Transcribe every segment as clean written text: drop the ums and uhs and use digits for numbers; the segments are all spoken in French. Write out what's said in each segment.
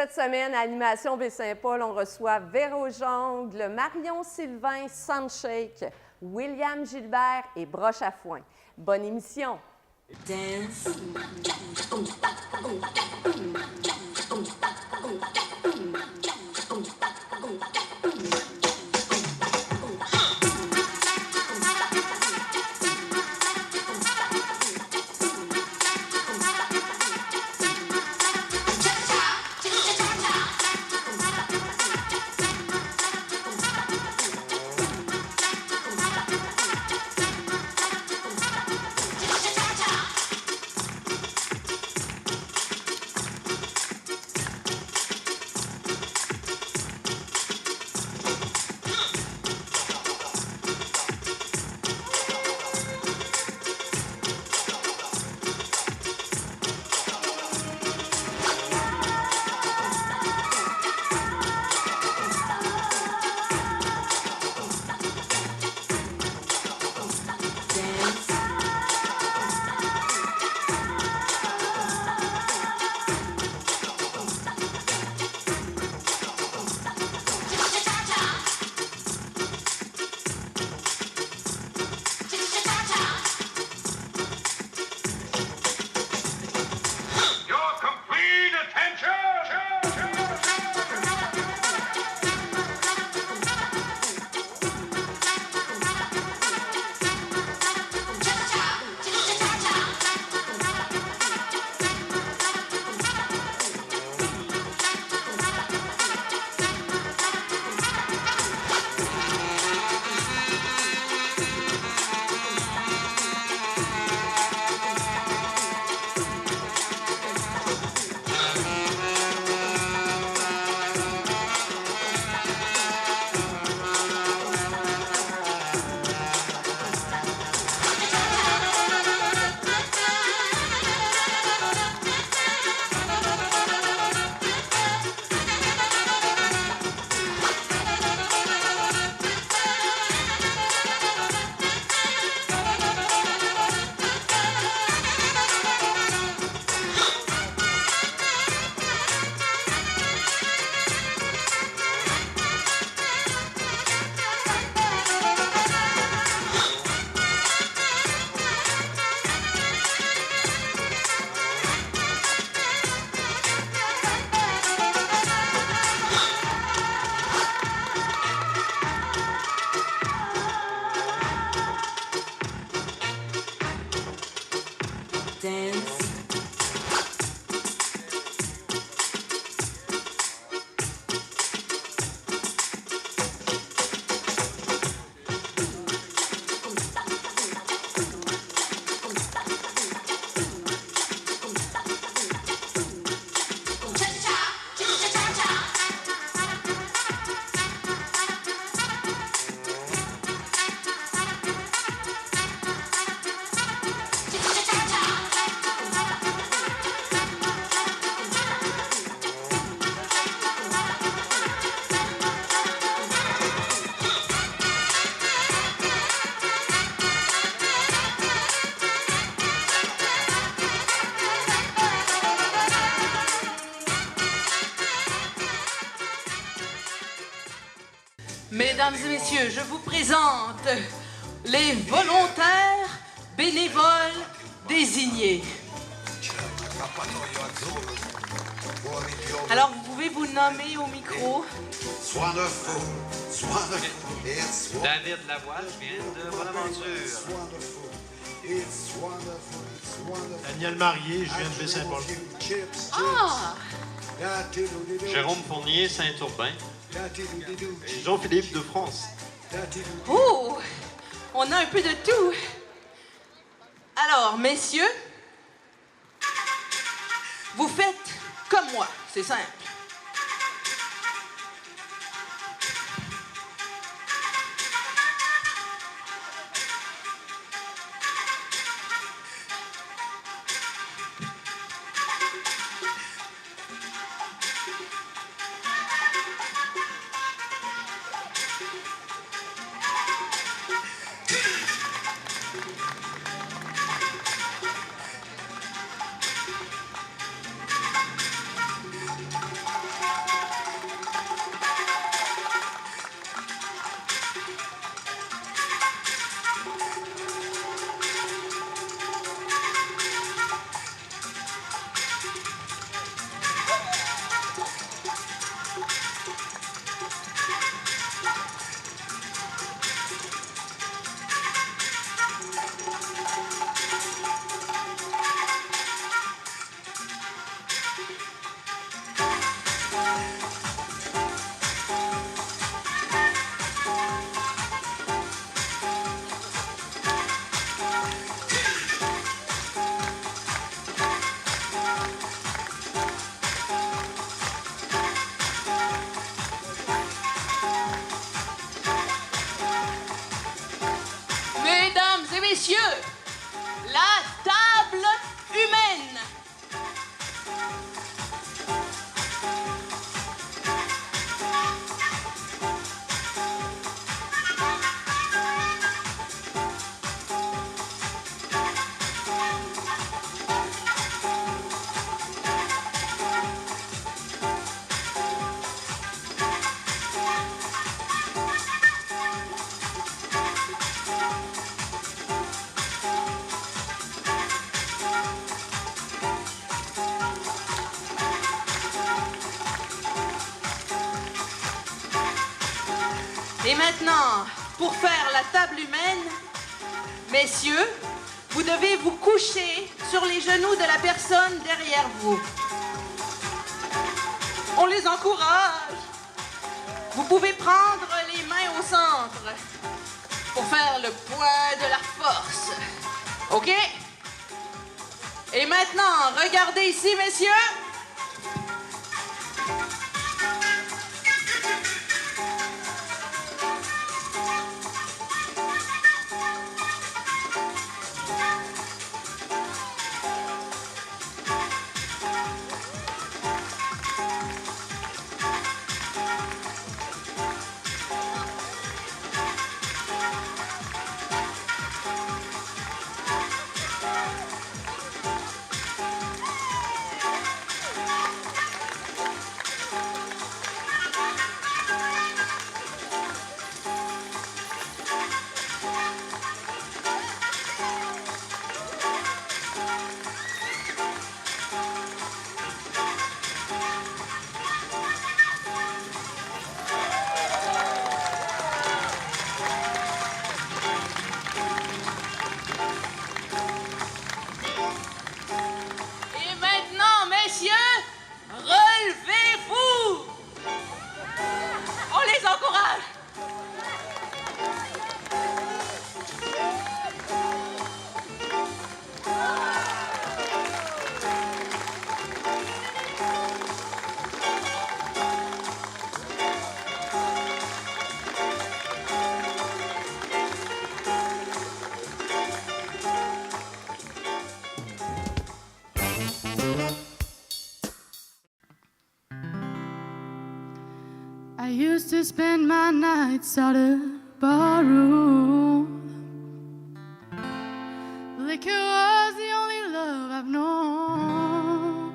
Cette semaine, à Animation Baie-Saint-Paul, on reçoit Véro Jongle, Marion Sylvain, Soundshake, William Gilbert et Broche à foin. Bonne émission! Dance. Mesdames et messieurs, je vous présente les volontaires bénévoles désignés. Alors, vous pouvez vous nommer au micro. David Lavoie, je viens de Bonaventure. Daniel Marié, je viens de Baie-Saint-Paul. Ah! Jérôme Fournier, Saint-Urbain. Jean-Philippe de France. Oh! On a un peu de tout. Alors, messieurs, vous faites comme moi. C'est simple. Et maintenant, pour faire la table humaine, messieurs, vous devez vous coucher sur les genoux de la personne derrière vous. On les encourage. Vous pouvez prendre les mains au centre pour faire le poids de la force. OK? Et maintenant, regardez ici, messieurs. Relevez-vous! On les encourage! I used to spend my nights at a barroom. Liquor was the only love I've known.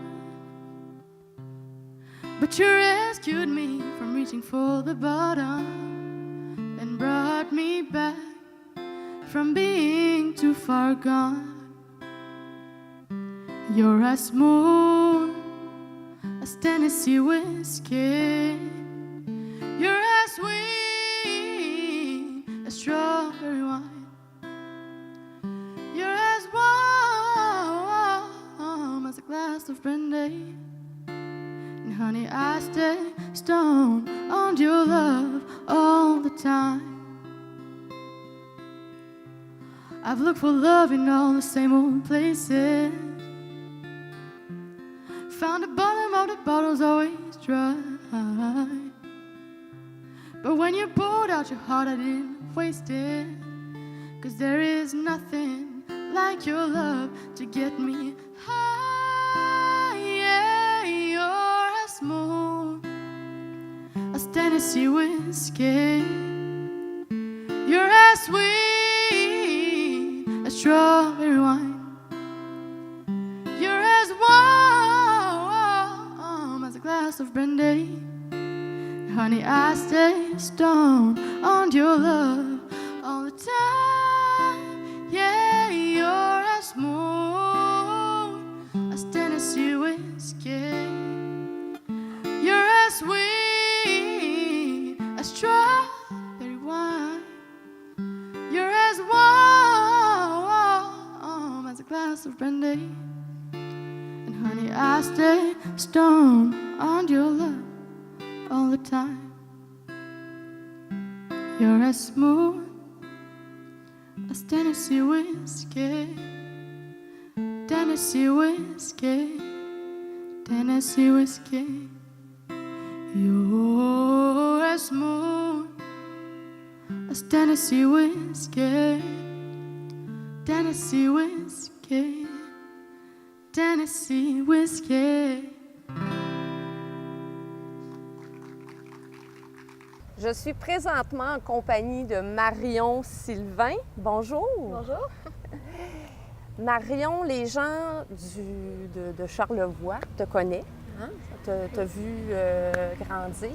But you rescued me from reaching for the bottom and brought me back from being too far gone. You're as smooth as Tennessee whiskey. You're as sweet as strawberry wine. You're as warm as a glass of brandy. And honey, I stay stoned on your love all the time. I've looked for love in all the same old places. Found the bottom of the bottle's always dry. But when you poured out your heart, I didn't waste it. 'Cause there is nothing like your love to get me high. Yeah, you're as smooth as Tennessee whiskey. You're as sweet as strawberry wine. You're as warm as a glass of brandy. Honey, I stay stoned on your love all the time. Yeah, you're as smooth as Tennessee whiskey. You're as sweet as strawberry wine. You're as warm as a glass of brandy. And honey, I stay stoned on your love all the time. You're as smooth as Tennessee whiskey. Tennessee whiskey. Tennessee whiskey. You're as smooth as Tennessee whiskey. Tennessee whiskey. Tennessee whiskey. Je suis présentement en compagnie de Marion Sylvain. Bonjour. Bonjour. Marion, les gens de Charlevoix te connaissent, hein? T'as vu grandir.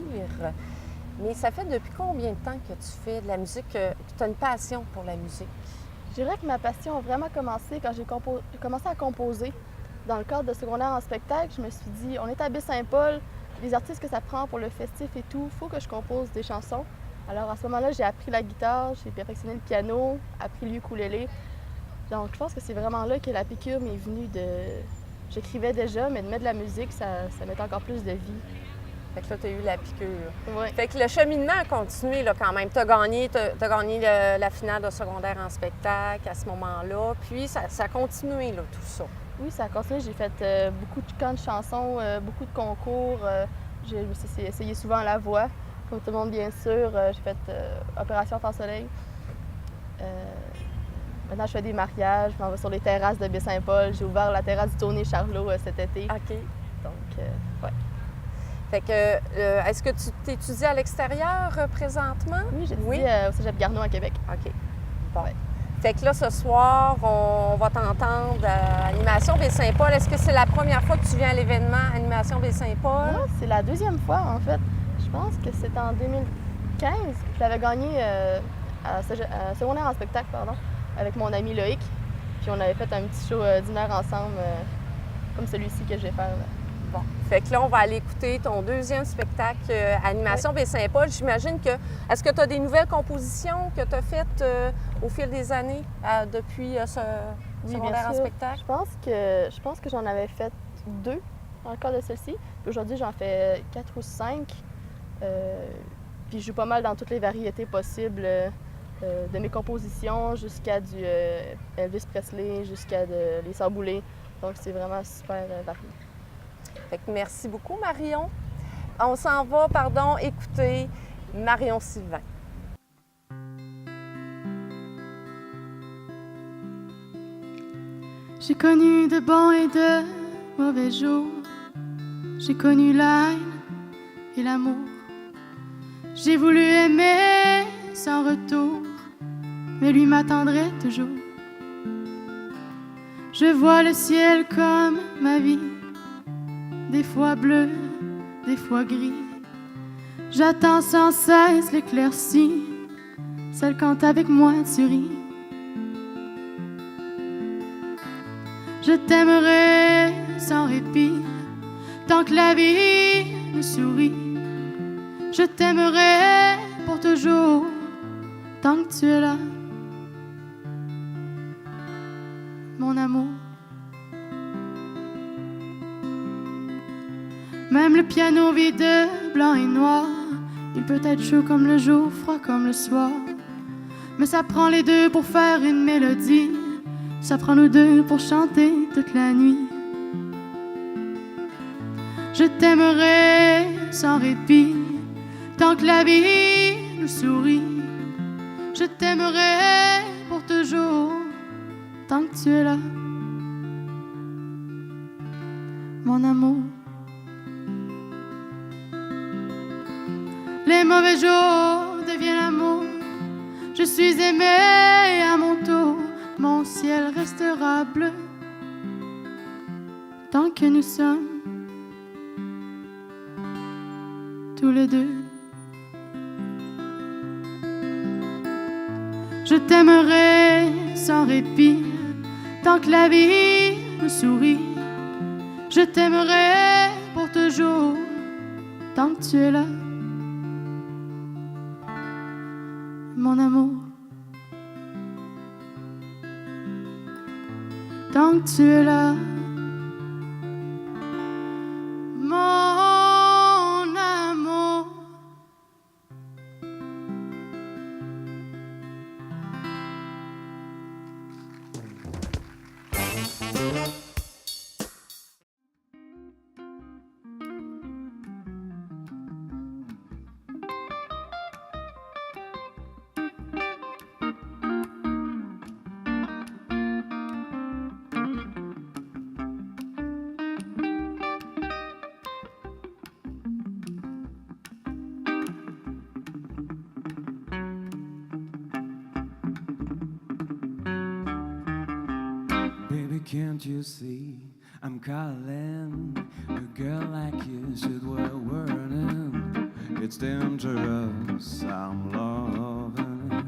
Mais ça fait depuis combien de temps que tu fais de la musique, que tu as une passion pour la musique? Je dirais que ma passion a vraiment commencé quand j'ai commencé à composer. Dans le cadre de secondaire en spectacle, je me suis dit, on est à Baie-Saint-Paul, les artistes que ça prend pour le festif et tout, il faut que je compose des chansons. Alors à ce moment-là, j'ai appris la guitare, j'ai perfectionné le piano, appris le ukulélé. Donc je pense que c'est vraiment là que la piqûre m'est venue de... J'écrivais déjà, mais de mettre de la musique, ça mettait encore plus de vie. Fait que là, tu as eu la piqûre. Oui. Fait que le cheminement a continué là, quand même. Tu as gagné la finale de secondaire en spectacle à ce moment-là. Puis ça a continué, là, tout ça. Oui, ça a continué. J'ai fait beaucoup de camps de chansons, beaucoup de concours. J'ai aussi essayé souvent la voix, comme tout le monde, bien sûr. J'ai fait Opération Temps Soleil. Maintenant, je fais des mariages, je m'en vais sur les terrasses de Baie-Saint-Paul. J'ai ouvert la terrasse du Tourné Charlot cet été. OK. Donc, ouais. Fait que, est-ce que tu t'étudies à l'extérieur présentement? Oui, j'étudie au Cégep Garneau à Québec. OK. Bon. Ouais. Fait que là, ce soir, on va t'entendre à Animation Baie-Saint-Paul. Est-ce que c'est la première fois que tu viens à l'événement Animation Baie-Saint-Paul? Non, c'est la deuxième fois, en fait. Je pense que c'est en 2015. J'avais gagné à secondaire en spectacle, pardon, avec mon ami Loïc. Puis on avait fait un petit show d'une heure ensemble, comme celui-ci que je vais faire. Là. Bon. Fait que là, on va aller écouter ton deuxième spectacle Animation oui. Baie-Saint-Paul. J'imagine que... Est-ce que tu as des nouvelles compositions que tu as faites au fil des années depuis ce secondaire en spectacle? Je pense que j'en avais fait 2 dans le cadre de celle-ci. Puis aujourd'hui, j'en fais 4 ou 5. Puis je joue pas mal dans toutes les variétés possibles. De mes compositions jusqu'à du Elvis Presley, jusqu'à les Sœurs Boulay. Donc, c'est vraiment super varié. Fait que merci beaucoup, Marion. On s'en va, écouter Marion Sylvain. J'ai connu de bons et de mauvais jours. J'ai connu la haine et l'amour. J'ai voulu aimer sans retour, mais lui m'attendrait toujours. Je vois le ciel comme ma vie, des fois bleu, des fois gris. J'attends sans cesse l'éclaircie, celle quand avec moi tu ris. Je t'aimerai sans répit, tant que la vie me sourit. Je t'aimerai pour toujours, tant que tu es là, mon amour. Même le piano vide, blanc et noir, il peut être chaud comme le jour, froid comme le soir. Mais ça prend les deux pour faire une mélodie, ça prend nous deux pour chanter toute la nuit. Je t'aimerai sans répit, tant que la vie nous sourit. Je t'aimerai pour toujours, tant que tu es là, mon amour. Les mauvais jours deviennent amour. Je suis aimée à mon tour. Mon ciel restera bleu tant que nous sommes tous les deux. Je t'aimerai sans répit tant que la vie me sourit. Je t'aimerai pour toujours tant que tu es là, mon amour. Tant que tu es là, mon amour. Can't you see I'm calling? A girl like you should wear a warning. It's dangerous, I'm loving it.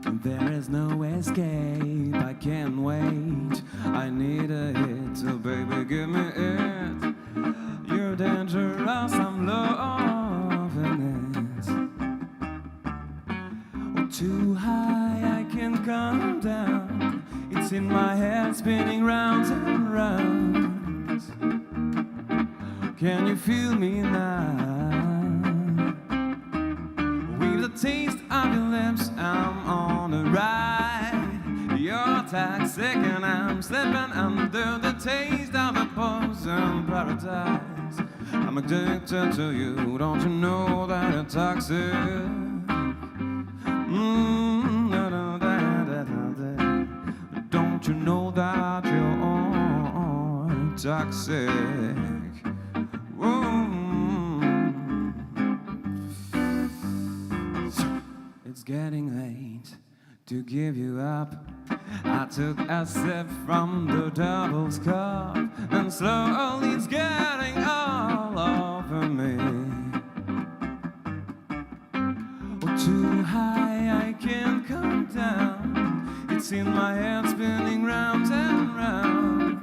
And there is no escape, I can't wait. I need a hit, so baby give me it. You're dangerous, I'm loving Too high, I can't come down. It's in my head, spinning round and round. Can you feel me now? With the taste of your lips, I'm on a ride. You're toxic and I'm slipping under the taste of a poison paradise. I'm addicted to you, don't you know that you're toxic? Don't you know that you're toxic? It's getting late to give you up. I took a sip from the devil's cup, and slowly it's getting all over me. Too high, I can't come down. It's in my head, spinning round and round.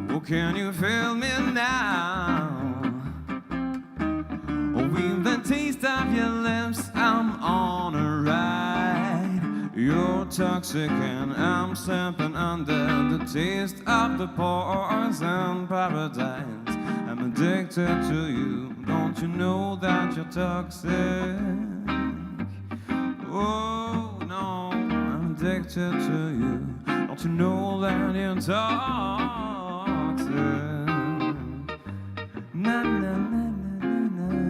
Oh, can you feel me now? Oh, with the taste of your lips, I'm on a ride. You're toxic and I'm slipping under the taste of the poison paradise. I'm addicted to you, don't you know that you're toxic? Oh no, I'm addicted to you, don't you know that you're toxic? Na na na na na.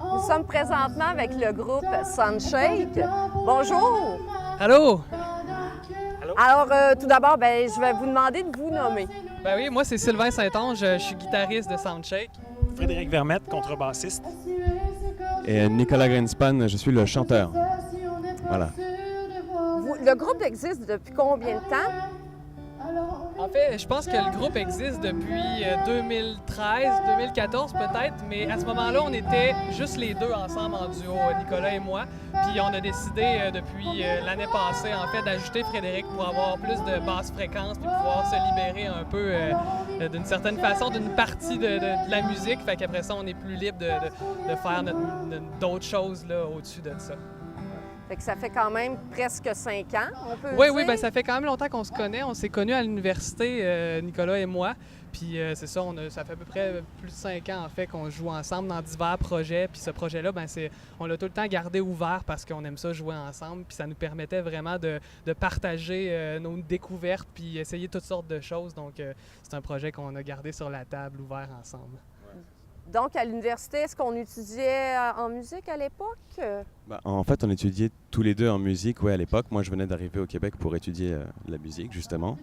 Nous sommes présentement avec le groupe Sunshake. Bonjour! Allô? Alors, tout d'abord, je vais vous demander de vous nommer. Ben oui, moi c'est Sylvain Saint-Onge, je suis guitariste de Soundshake. Frédéric Vermette, contrebassiste. Et Nicolas Greenspan, je suis le chanteur. Voilà. Le groupe existe depuis combien de temps? En fait, je pense que le groupe existe depuis 2013, 2014 peut-être, mais à ce moment-là, on était juste les deux ensemble en duo, Nicolas et moi. Puis on a décidé depuis l'année passée, en fait, d'ajouter Frédéric pour avoir plus de basse fréquence puis pouvoir se libérer un peu d'une certaine façon d'une partie de la musique. Fait qu'après ça, on est plus libre de faire d'autres choses là, au-dessus de ça. Fait que ça fait quand même presque 5 ans, on peut Oui, dire. oui, ben ça fait quand même longtemps qu'on se connaît. On s'est connus à l'université, Nicolas et moi. Puis c'est ça, ça fait à peu près plus de 5 ans en fait qu'on joue ensemble dans divers projets. Puis ce projet-là, ben on l'a tout le temps gardé ouvert parce qu'on aime ça jouer ensemble. Puis ça nous permettait vraiment de partager nos découvertes puis essayer toutes sortes de choses. Donc c'est un projet qu'on a gardé sur la table, ouvert ensemble. Donc, à l'université, est-ce qu'on étudiait en musique à l'époque? En fait, on étudiait tous les deux en musique, à l'époque. Moi, je venais d'arriver au Québec pour étudier la musique, justement.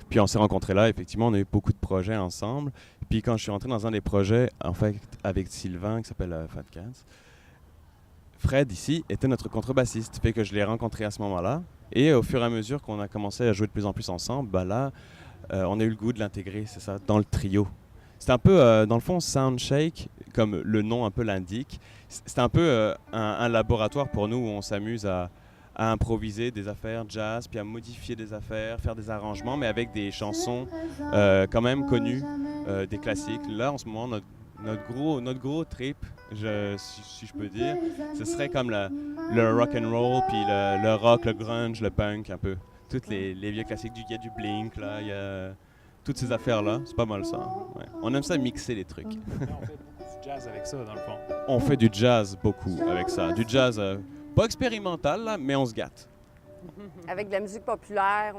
Puis on s'est rencontrés là, effectivement, on a eu beaucoup de projets ensemble. Puis quand je suis rentré dans un des projets, en fait, avec Sylvain, qui s'appelle Fat Cats, Fred, ici, était notre contrebassiste. Fait que je l'ai rencontré à ce moment-là. Et au fur et à mesure qu'on a commencé à jouer de plus en plus ensemble, on a eu le goût de l'intégrer, c'est ça, dans le trio. C'est un peu, dans le fond, Soundshake, comme le nom un peu l'indique. C'est un peu un laboratoire pour nous où on s'amuse à improviser des affaires jazz, puis à modifier des affaires, faire des arrangements, mais avec des chansons quand même connues, des classiques. Là, en ce moment, notre gros trip, si je peux dire, ce serait comme le rock and roll, puis le rock, le grunge, le punk, un peu. Toutes les vieux classiques, il y a du Blink, là, il y a toutes ces affaires-là, c'est pas mal ça. Ouais. On aime ça mixer les trucs. On fait beaucoup du jazz avec ça, dans le fond. On fait du jazz beaucoup avec ça. Du jazz pas expérimental, là, mais on se gâte. Avec de la musique populaire,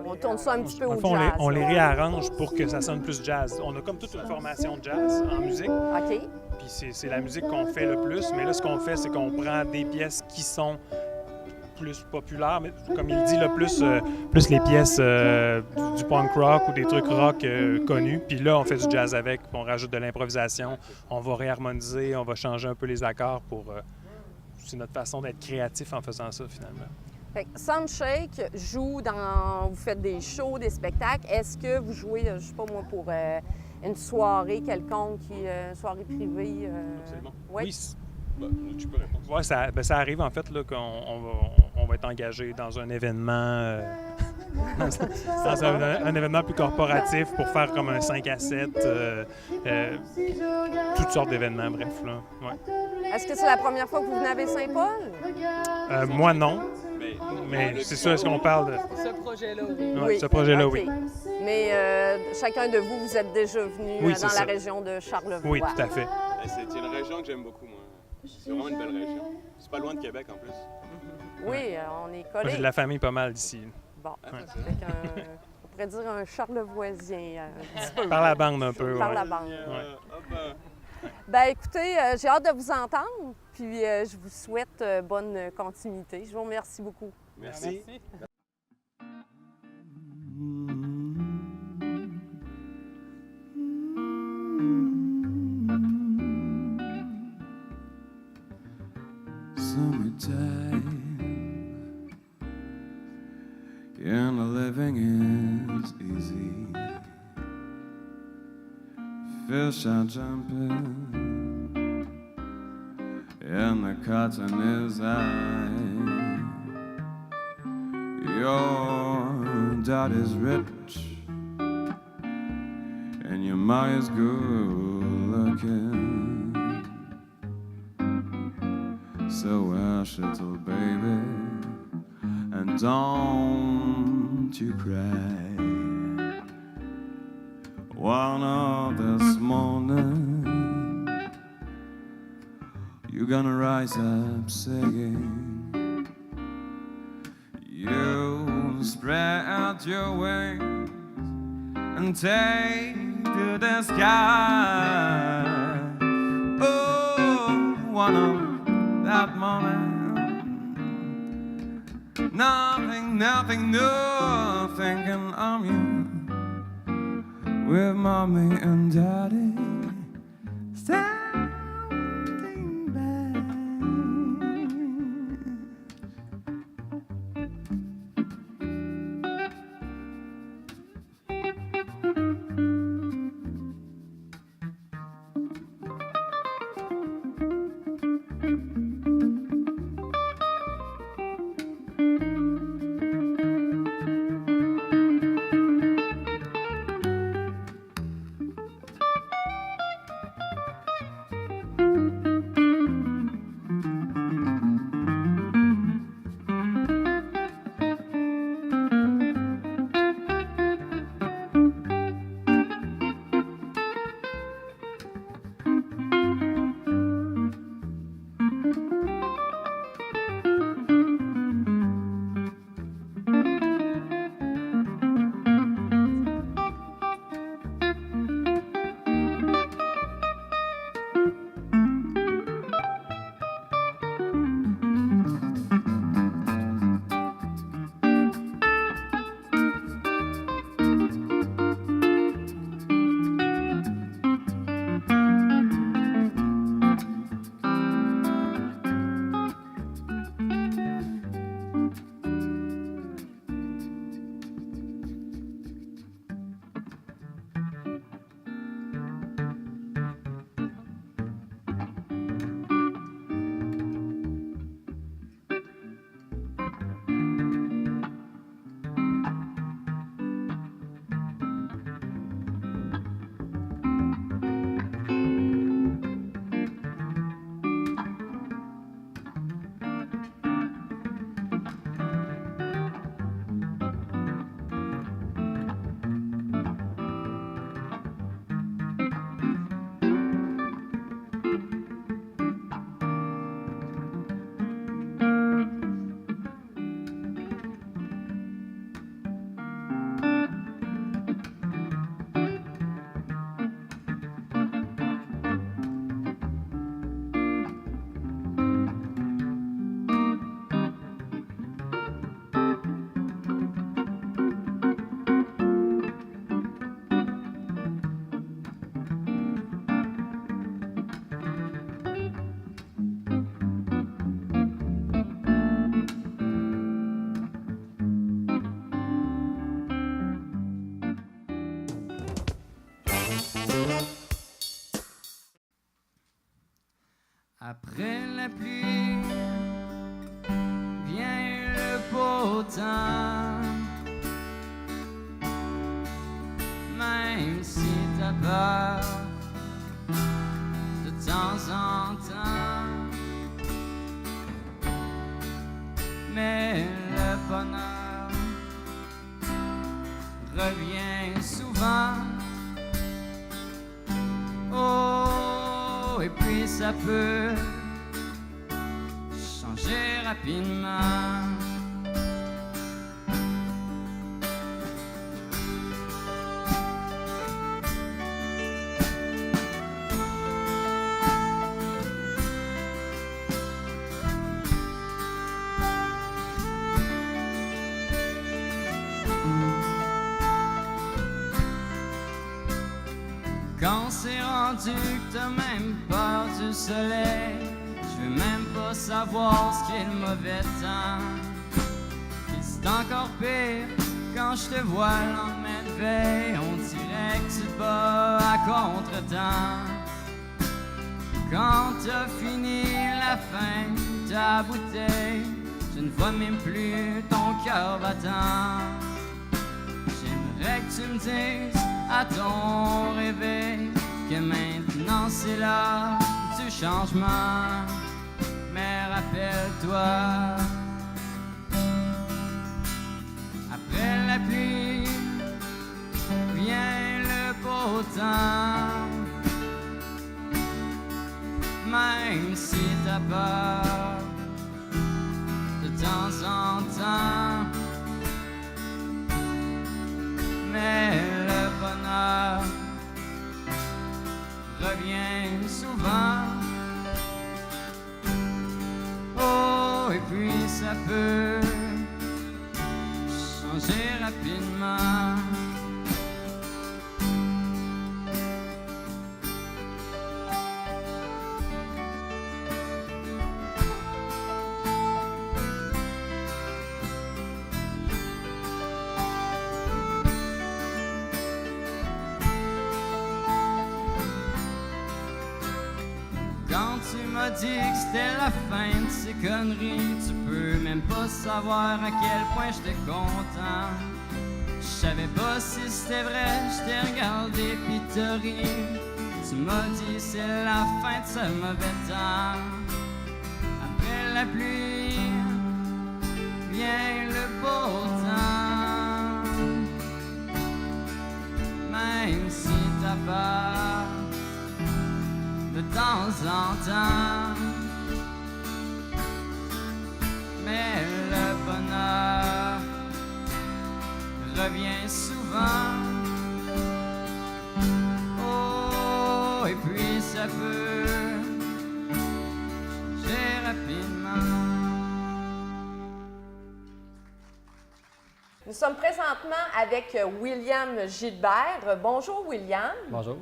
on tourne ça un petit peu au Fond, jazz. on les réarrange pour que ça sonne plus jazz. On a comme toute une formation de jazz en musique. OK. Puis c'est la musique qu'on fait le plus. Mais là, ce qu'on fait, c'est qu'on prend des pièces qui sont plus populaires, mais comme il dit, là, plus les pièces du punk rock ou des trucs rock connus. Puis là, on fait du jazz avec, puis on rajoute de l'improvisation. On va réharmoniser, on va changer un peu les accords pour... c'est notre façon d'être créatif en faisant ça, finalement. Fait que Soundshake joue dans... Vous faites des shows, des spectacles. Est-ce que vous jouez, je sais pas moi, pour une soirée quelconque, une soirée privée? Absolument. Ouais. Oui. Tu peux répondre. Oui, ça arrive en fait là, qu'on va être engagé dans un événement, un événement plus corporatif pour faire comme un 5 à 7, toutes sortes d'événements, bref. Là. Ouais. Est-ce que c'est la première fois que vous venez à Saint-Paul? Moi, non. Mais c'est ça, est-ce qu'on parle de... Ce projet-là, oui. Ouais, ce projet-là, okay. oui. Mais chacun de vous, vous êtes déjà venu dans la région de Charlevoix. Oui, tout à fait. C'est une région que j'aime beaucoup, moi. C'est vraiment une belle région. C'est pas loin de Québec, en plus. Oui, on est collés. Moi, j'ai de la famille pas mal d'ici. Bon, on pourrait dire un charlevoisien. Un petit peu. Par la bande un peu, Par ouais. la bande. Ouais. Ben écoutez, j'ai hâte de vous entendre, puis je vous souhaite bonne continuité. Je vous remercie beaucoup. Merci. Summertime, and the living is easy. Fish are jumping, and the cotton is high. Your daddy's rich, and your ma is good looking. So hush, little baby, and don't you cry. One of this morning, you're gonna rise up singing. You spread out your wings and take to the sky. Oh, one of that moment, nothing can harm you. With mommy and daddy standing by. Après la pluie vient le beau temps. Même si t'as peur de temps en temps, mais le bonheur revient souvent. Oh, et puis ça peut changer rapidement. Quand c'est rendu que t'as même peur du soleil, je veux même pas savoir ce qu'est le mauvais temps. Et c'est encore pire quand je te vois le lendemain de veille, on dirait que tu te bats à contre-temps. Quand t'as fini la fin de ta bouteille, je ne vois même plus ton cœur battant. J'aimerais que tu me dises à ton réveil que maintenant c'est l'heure du changement. Mais rappelle-toi, après la pluie vient le beau temps. Même si t'as peur de temps en temps, mais le bonheur revient souvent. Oh, et puis ça peut changer rapidement. Quand tu m'as dit que c'était la fin de ces conneries, tu peux même pas savoir à quel point j'étais content. Je savais pas si c'était vrai, je t'ai regardé pis t'as ri. Tu m'as dit c'est la fin de ce mauvais temps. Après la pluie vient le beau temps. Même si t'as peur de temps en temps, mais le bonheur revient souvent. Oh, et puis ça peut changer rapidement. Nous sommes présentement avec William Gilbert. Bonjour, William. Bonjour.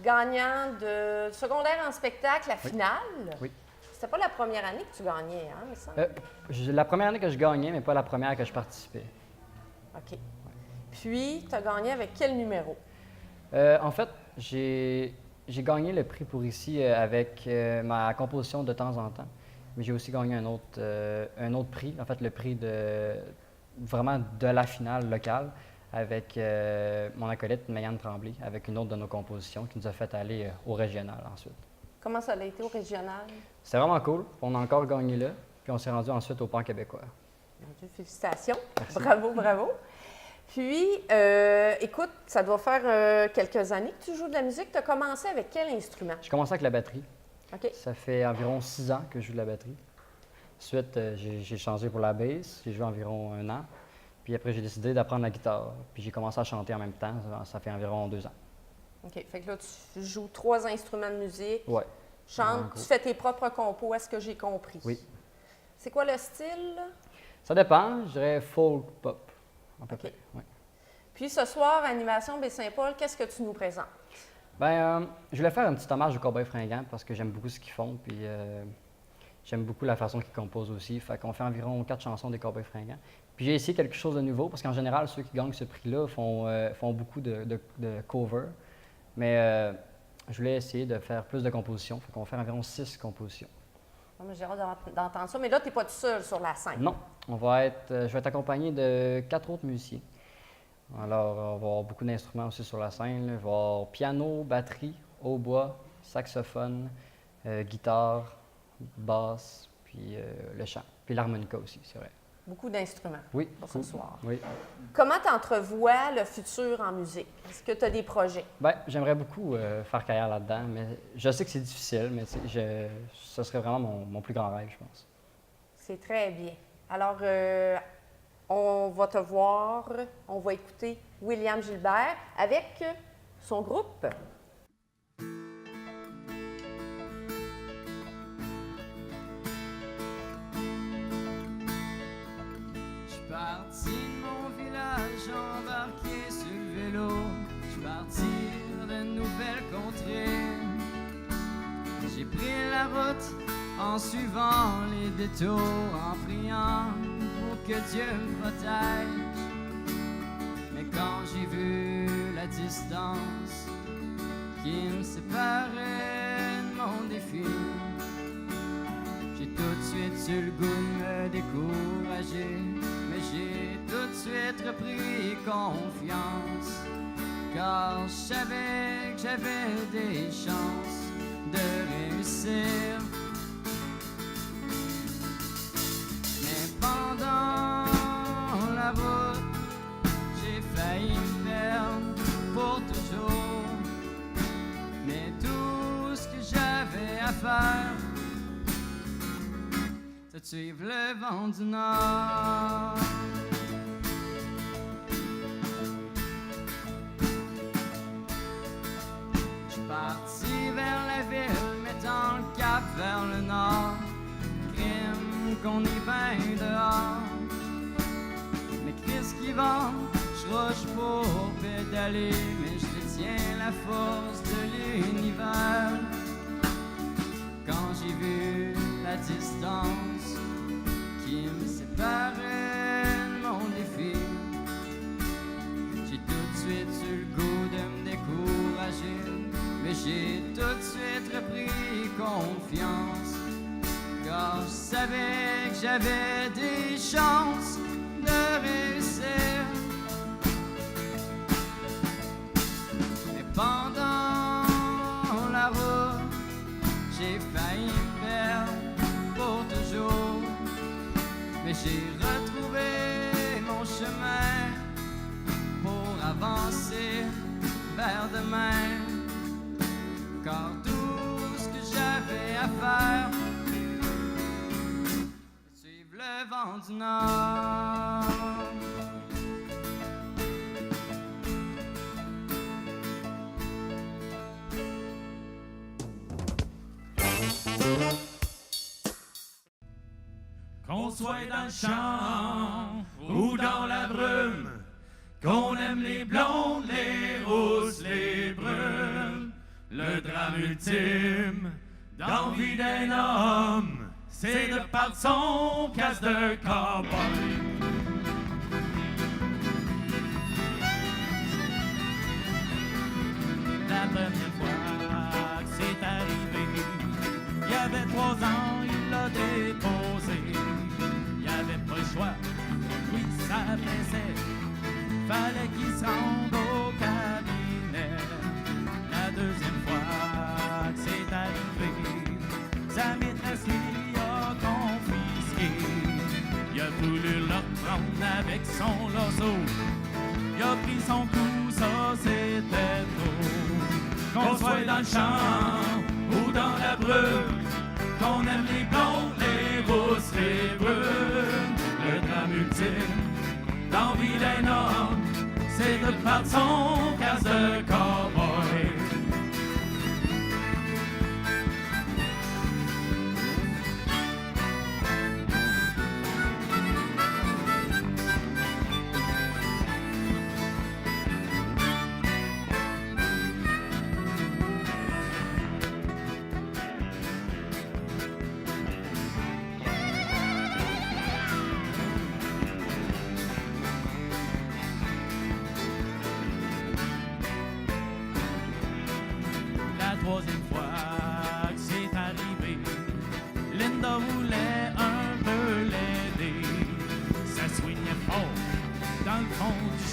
Gagnant de secondaire en spectacle, la finale. Oui. C'était pas la première année que tu gagnais, hein, me semble? La première année que je gagnais, mais pas la première que je participais. OK. Puis, tu as gagné avec quel numéro? En fait, j'ai gagné le prix pour ici avec ma composition de temps en temps. Mais j'ai aussi gagné un autre prix, en fait, le prix vraiment de la finale locale, avec mon acolyte Mégane Tremblay, avec une autre de nos compositions qui nous a fait aller au régional ensuite. Comment ça a été au régional? C'était vraiment cool. On a encore gagné là, puis on s'est rendu ensuite au Pan québécois. Mon Dieu, félicitations. Merci. Bravo, bravo. Puis, écoute, ça doit faire quelques années que tu joues de la musique. Tu as commencé avec quel instrument? J'ai commencé avec la batterie. OK. Ça fait environ 6 ans que je joue de la batterie. Ensuite, j'ai changé pour la basse. J'ai joué environ 1 an. Puis après, j'ai décidé d'apprendre la guitare. Puis j'ai commencé à chanter en même temps. Ça fait environ 2 ans. OK. Fait que là, tu joues 3 instruments de musique. Ouais. Chantes, tu fais tes propres compos, est-ce que j'ai compris? Oui. C'est quoi le style? Ça dépend. Je dirais folk pop, à peu près. Ouais. Puis ce soir, Animation Baie-Saint-Paul, qu'est-ce que tu nous présentes? Bien, je voulais faire un petit hommage aux Cowboys Fringants parce que j'aime beaucoup ce qu'ils font. Puis j'aime beaucoup la façon qu'ils composent aussi. Fait qu'on fait environ 4 chansons des Cowboys Fringants. Puis j'ai essayé quelque chose de nouveau parce qu'en général, ceux qui gagnent ce prix-là font beaucoup de covers. Mais je voulais essayer de faire plus de compositions. Fait qu'on va faire environ 6 compositions. Non, mais j'ai hâte d'entendre ça. Mais là, tu n'es pas tout seul sur la scène. Non, je vais être accompagné de 4 autres musiciens. Alors, on va avoir beaucoup d'instruments aussi sur la scène. Là. Il va y avoir piano, batterie, hautbois, saxophone, guitare, basse, puis le chant. Puis l'harmonica aussi, c'est vrai. Beaucoup d'instruments oui, pour ce soir. Oui. Comment tu entrevois le futur en musique? Est-ce que tu as des projets? Bien, j'aimerais beaucoup faire carrière là-dedans, mais je sais que c'est difficile, mais ce serait vraiment mon plus grand rêve, je pense. C'est très bien. Alors, on va te voir, on va écouter William Gilbert avec son groupe. Parti de mon village embarqué sur le vélo, je partir de nouvelles contrées. J'ai pris la route en suivant les détours, en priant pour que Dieu me protège. Mais quand j'ai vu la distance qui me séparait de mon défi, j'ai tout de suite eu le goût de me décourager. Mais j'ai tout de suite repris confiance, car je savais que j'avais des chances de réussir. Mais pendant la route, j'ai failli me perdre pour toujours. Mais tout ce que j'avais à faire, c'est de suivre le vent du Nord. Je suis parti vers la ville, mettant le cap vers le nord. Crime qu'on est bien dehors. Mais qu'est-ce qui va? Je rush pour pédaler, mais je détiens la force de l'univers. Quand j'ai vu la distance qui me séparait de mon défi, j'ai tout de suite eu le goût de me décourager. Mais j'ai tout de suite repris confiance, car je savais que j'avais des chances de réussir. Mais pendant la route, j'ai failli me perdre pour toujours. Mais j'ai retrouvé mon chemin pour avancer vers demain. Car tout ce que j'avais à faire, c'est suivre le vent du Nord. Qu'on soit dans le champ ou dans la brume, qu'on aime les blondes, les rousses, les brunes, le drame ultime d'envie d'un homme, c'est de perdre son casse de cowboy. La première fois que c'est arrivé, il y avait 3 ans, il l'a déposé. Il n'y avait pas le choix, oui, ça pressait, fallait qu'il se rende au cabinet. La deuxième fois que c'est arrivé, sa maîtresse lui a confisqué. Il a voulu le reprendre avec son lasso, il a pris son coup, ça c'était trop. Qu'on soit dans le champ ou dans la brume, qu'on aime les blondes, les rousses, les brunes, le drame ultime d'envie d'un homme, c'est de perdre son casse de cowboy.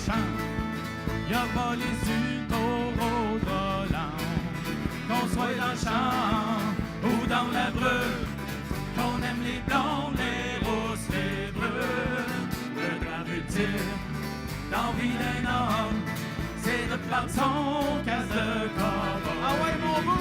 champ, y a pas les taureaux de qu'on soit dans le champ ou dans la brune, qu'on aime les blondes, les rousses, les brunes. Le grand ultime d'envie d'un homme, c'est de perdre son casse de cowboy. Ah ouais, mon bout!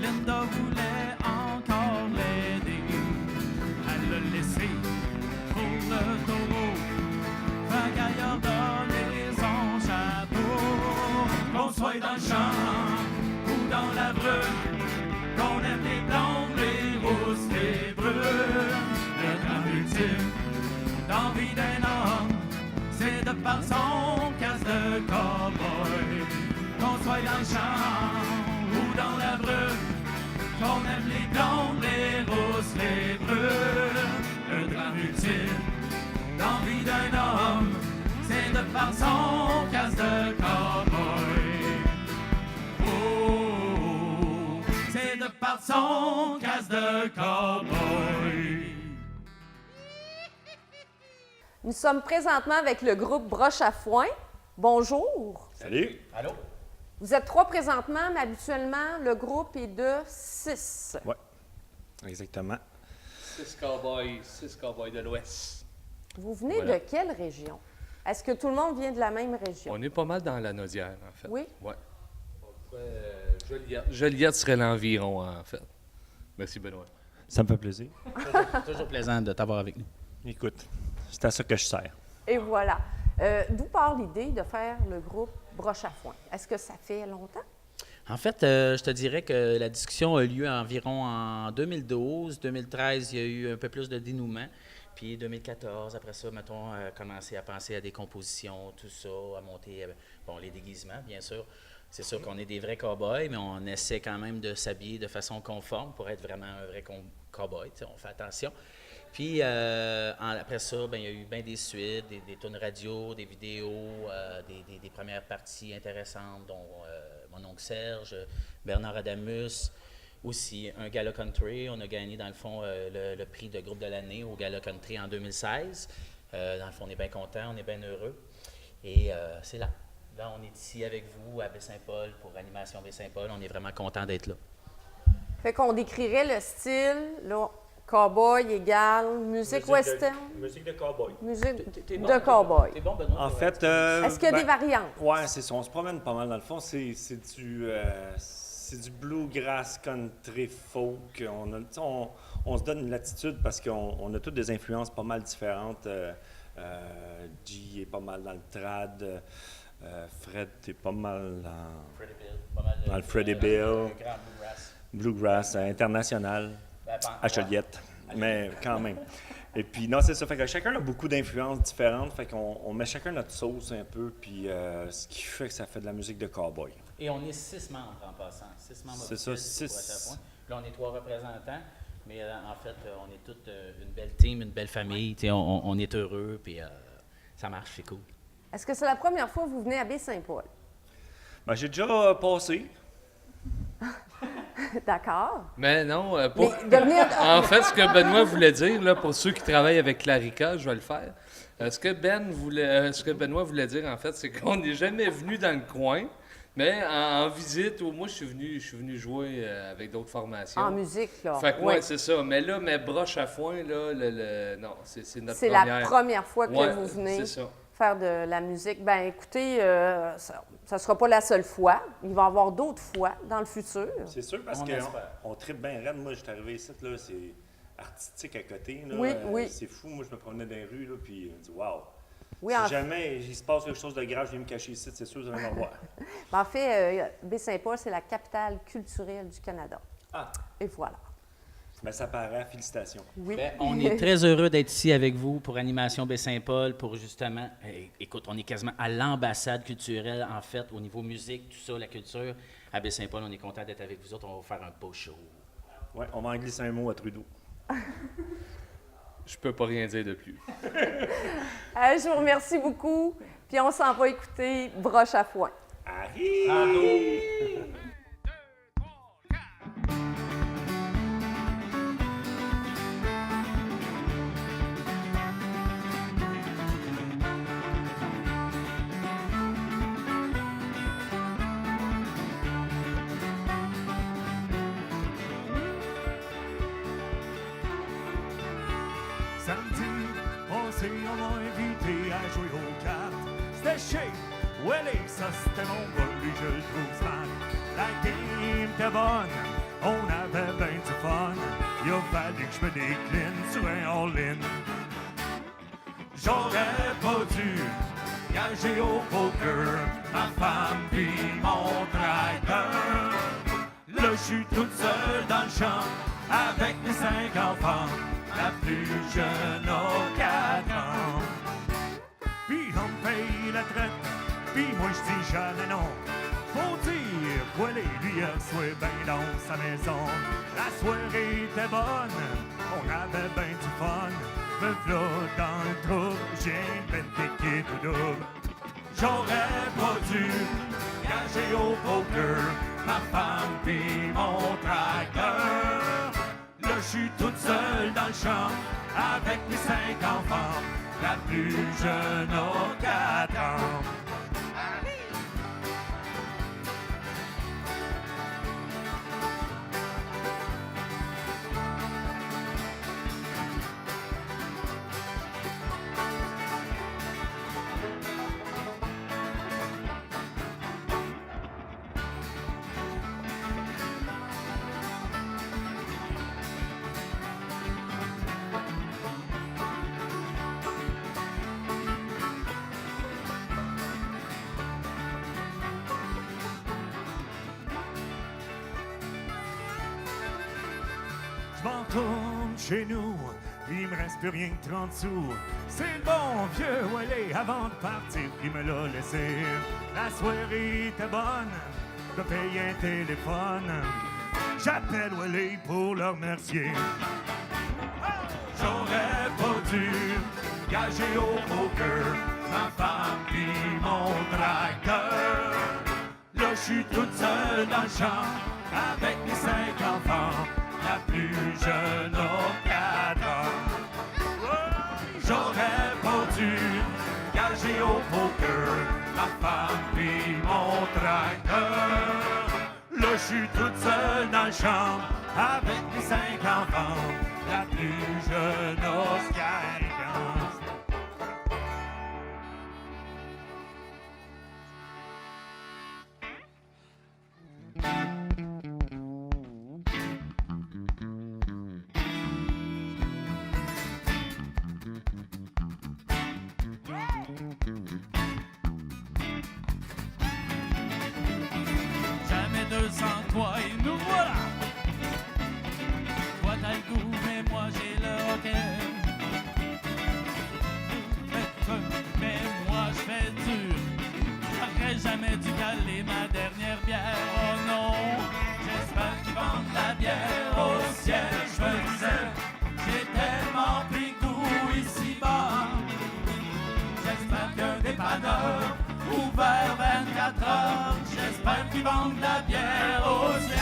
Linda voulait encore l'aider. Elle l'a laissé pour le taureau. Fait qu'elle a donné son chapeau. Qu'on soit dans le champ ou dans la brune, qu'on aime les blondes, les rousses, les brunes. Le grand ultime d'envie d'un homme, c'est de faire son casse de cowboy. Qu'on soit dans le champ ou dans la brune, qu'on aime les blondes, les rousses, les brunes. Le drame ultime d'envie d'un homme, c'est de faire son casse de cowboy. Oh, c'est de faire son casse de cowboy. Nous sommes présentement avec le groupe Broche à foin. Bonjour. Salut. Allô? Vous êtes 3 présentement, mais habituellement, le groupe est de 6. Oui, exactement. 6 cowboys de l'Ouest. Vous venez Voilà. de quelle région? Est-ce que tout le monde vient de la même région? On est pas mal dans la Naudière, en fait. Oui? Oui. Joliette serait l'environ, en fait. Merci, Benoît. Ça me fait plaisir. Toujours plaisant de t'avoir avec nous. Écoute, c'est à ça que je sers. Et voilà. D'où part l'idée de faire le groupe Broche à foin? Est-ce que ça fait longtemps? En fait, je te dirais que la discussion a eu lieu environ en 2012. 2013, il y a eu un peu plus de dénouement. Puis 2014, après ça, mettons, commencé à penser à des compositions, tout ça, à monter, les déguisements, bien sûr. C'est sûr qu'on est des vrais cow-boys, mais on essaie quand même de s'habiller de façon conforme pour être vraiment un vrai cow-boy. On fait attention. Puis après ça, il y a eu bien des suites, des tunes radio, des vidéos, des premières parties intéressantes, dont mon oncle Serge, Bernard Adamus, aussi un Gala Country. On a gagné, dans le fond, le prix de groupe de l'année au Gala Country en 2016. Dans le fond, on est bien contents, on est bien heureux. Et c'est là. Là, on est ici avec vous à Baie-Saint-Paul pour Animation Baie-Saint-Paul. On est vraiment content d'être là. Fait qu'on décrirait le style, là, cowboy égale musique western. Musique de cowboy. Musique de cowboy. T'es bon, Benoît? En fait... Est-ce qu'il y a des variantes? Oui, c'est ça. On se promène pas mal dans le fond. C'est du bluegrass country folk. On se donne une latitude parce qu'on a toutes des influences pas mal différentes. G est pas mal dans le trad. Fred, t'es pas mal dans le Freddie Bill. Bluegrass international. À Joliette, mais quand même. Et puis, non, c'est ça. Fait que chacun a beaucoup d'influences différentes. Fait qu'on met chacun notre sauce un peu, puis ce qui fait que ça fait de la musique de cowboy. Et on est 6 membres en passant. 6 membres C'est ça, officiels du 6. Broche à foin. Là, on est 3 représentants, mais en fait, on est toute une belle team, une belle famille. On est heureux, puis ça marche, c'est cool. Est-ce que c'est la première fois que vous venez à Baie-Saint-Paul? Ben, j'ai déjà passé. D'accord. Mais non, En fait, ce que Benoît voulait dire, là, pour ceux qui travaillent avec Clarica, je vais le faire. Ce que Benoît voulait dire, en fait, c'est qu'on n'est jamais venu dans le coin, mais en visite, moi, je suis venu jouer avec d'autres formations. En musique, là. Fait que, ouais, c'est ça. Mais là, mes broches à foin, là, non, c'est notre première. C'est la première fois que vous venez c'est ça. faire de la musique. Ben écoutez, ça ne sera pas la seule fois. Il va y avoir d'autres fois dans le futur. C'est sûr, parce qu'on tripe bien raide. Moi, je suis arrivé ici, là, c'est artistique à côté. Là. Oui, oui. C'est fou. Moi, je me promenais dans les rues, là, puis je me dis, waouh. Oui, si jamais il se passe quelque chose de grave, je viens me cacher ici, c'est sûr, vous allez me voir. En fait, Baie-Saint-Paul, c'est la capitale culturelle du Canada. Ah. Et voilà. Ben, ça paraît. Félicitations. Oui. Ben, on est très heureux d'être ici avec vous pour Animation Baie-Saint-Paul, pour justement, écoute, on est quasiment à l'ambassade culturelle, en fait, au niveau musique, tout ça, la culture. À Baie-Saint-Paul, on est content d'être avec vous autres. On va vous faire un beau show. Oui, on va en glisser un mot à Trudeau. Je peux pas rien dire de plus. Je vous remercie beaucoup. Puis on s'en va écouter Broche à foin. Samedi passé, on m'a invité à jouer aux cartes. C'était chez Welly, ça c'était mon gars, lui je le trouve smart. La game était bonne, on avait ben du fun. Il a fallu que je me décline sur un all-in. J'aurais pas dû gager au poker ma femme pis mon tracteur. Là j'suis toute seule dans le champ avec mes 5 enfants. La plus jeune a 4 ans. Puis on me paye la traite, puis moi je dis jamais non. Faut dire qu'elle lui reçoit ben dans sa maison. La soirée était bonne, on avait ben du fun. Me v'là dans le trou, j'ai ben piqué tout double. J'aurais pas dû gager au poker ma femme pis mon tracteur. Là, je suis toute seule dans le champ avec mes 5 enfants. La plus jeune a 4 ans. J'm'entourne chez nous, il me reste plus rien que 30 sous. C'est le bon vieux Welly avant de partir qui me l'a laissé. La soirée était bonne, de payer un téléphone. J'appelle Welly pour le remercier. J'aurais pas dû gager au poker ma femme pis mon tracteur. Là j'suis toute seule dans le champ avec mes 5 enfants. La plus jeune a 4 ans. J'aurais pas dû gager au poker ma femme pis mon tracteur. Là j'suis toute seule dans le champ avec mes 5 enfants. La plus jeune a 5 ans. Jamais 200 toi et nous voilà. Toi t'as le goût mais moi j'ai le hockey. Mais moi je fais dur. J'aurais jamais dû caler ma dernière bière. Oh non, j'espère qu'ils vendent la bière au ciel. Je me disais, j'ai tellement pris goût ici-bas. J'espère qu'un dépanneur ouvert 24 heures. J'espère qu'ils vendent la bière au ciel.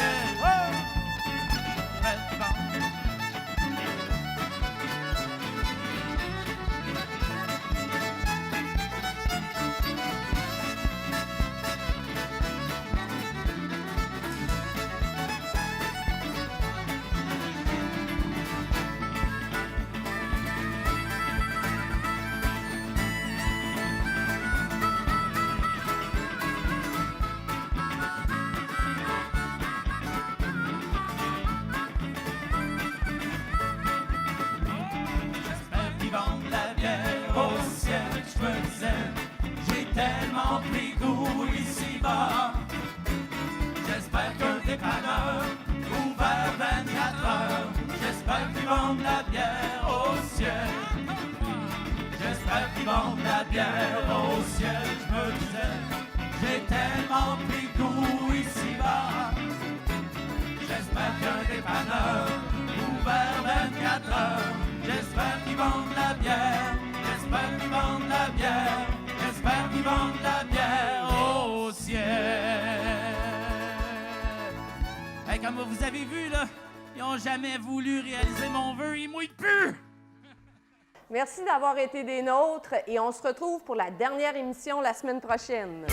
Tellement pris goût ici-bas. J'espère qu'un dépanneur ouvert 24 heures. J'espère qu'ils vendent la bière au ciel. J'espère qu'ils vendent la bière au ciel. Je me disais, j'ai tellement pris goût ici-bas. J'espère qu'un dépanneur ouvert 24 heures. J'espère qu'ils qu'ils vendent la bière. J'espère qu'ils vendent la bière. J'espère qu'ils vendent la bière au ciel. Hey, comme vous avez vu, là, ils n'ont jamais voulu réaliser mon vœu, ils mouillent plus! Merci d'avoir été des nôtres et on se retrouve pour la dernière émission la semaine prochaine.